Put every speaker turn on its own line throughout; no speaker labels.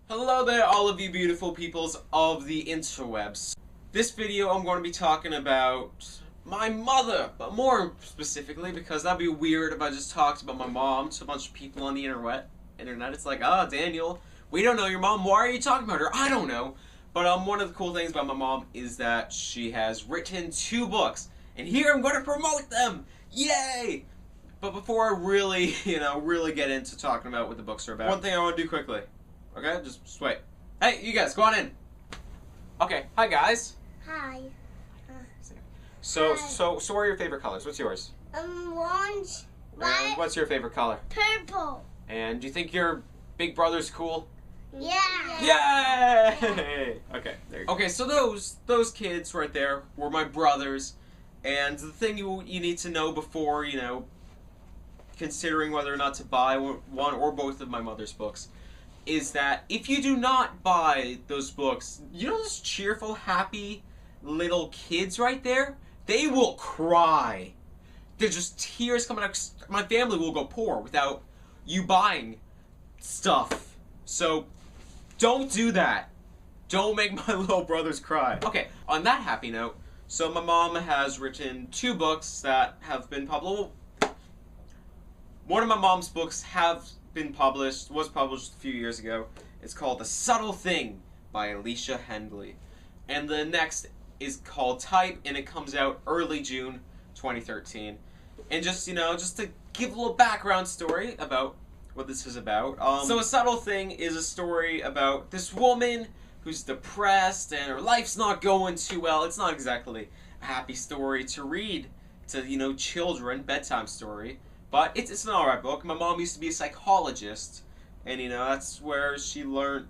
Hello there, all of you beautiful peoples of the interwebs. This video I'm going to be talking about my mother, but more specifically because that'd be weird if I just talked about my mom to a bunch of people on the internet. It's like, Daniel, we don't know your mom, why are you talking about her? I don't know. But one of the cool things about my mom is that she has written 2 books, and here I'm going to promote them! Yay! But before I really, really get into talking about what the books are about, one thing I want to do quickly. Okay, just wait. Hey, you guys, go on in. Okay, hi guys.
Hi.
So what are your favorite colors? What's yours?
Orange, white,
what's your favorite color?
purple.
And do you think your big brother's cool?
Yeah.
Yay! Okay, there you go. Okay, so those kids right there were my brothers, and the thing you need to know before, considering whether or not to buy one or both of my mother's books, is that if you do not buy those books, those cheerful, happy little kids right there, they will cry. There's just tears coming out. My family will go poor without you buying stuff. So don't do that. Don't make my little brothers cry. Okay, on that happy note, so my mom has written 2 books that have been published. One of my mom's books was published a few years ago. It's called The Subtle Thing by Alicia Hendley. And the next is called Type, and it comes out early June 2013. And just to give a little background story about what this is about. So A Subtle Thing is a story about this woman who's depressed and her life's not going too well. It's not exactly a happy story to read to, children, bedtime story. But it's an alright book. My mom used to be a psychologist, and that's where she learned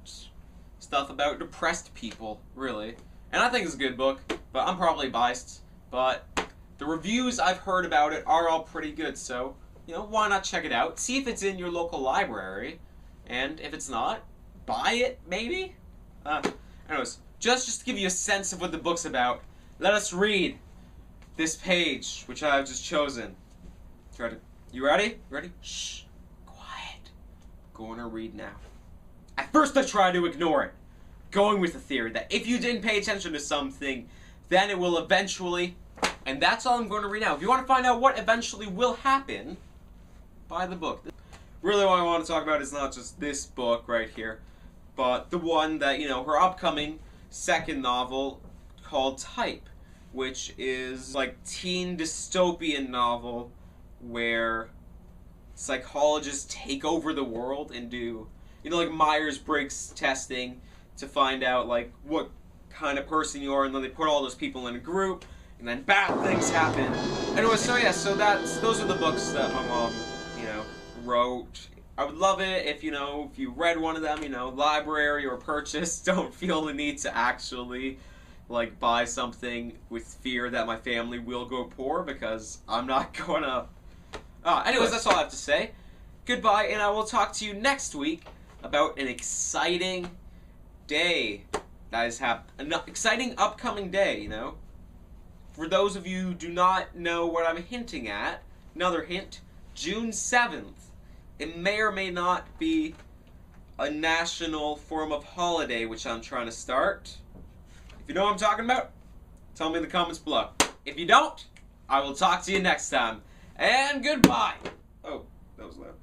stuff about depressed people, really. And I think it's a good book, but I'm probably biased. But the reviews I've heard about it are all pretty good, so, why not check it out? See if it's in your local library, and if it's not, buy it, maybe? Anyways, just to give you a sense of what the book's about, let us read this page, which I've just chosen. You ready? Ready? Shh. Quiet. Going to read now. At first I tried to ignore it, going with the theory that if you didn't pay attention to something, then it will eventually, and that's all I'm going to read now. If you want to find out what eventually will happen, buy the book. Really what I want to talk about is not just this book right here, but the one that, her upcoming second novel called Type, which is like teen dystopian novel where psychologists take over the world and do, like Myers-Briggs testing to find out, like, what kind of person you are, and then they put all those people in a group, and then bad things happen. Anyway, so those are the books that my mom, wrote. I would love it if, if you read one of them, library or purchase. Don't feel the need to actually, buy something with fear that my family will go poor, because I'm not gonna. Anyways, that's all I have to say. Goodbye, and I will talk to you next week about an exciting day that is happening. An exciting upcoming day, For those of you who do not know what I'm hinting at, another hint, June 7th. It may or may not be a national form of holiday, which I'm trying to start. If you know what I'm talking about, tell me in the comments below. If you don't, I will talk to you next time. And goodbye! Oh, that was loud.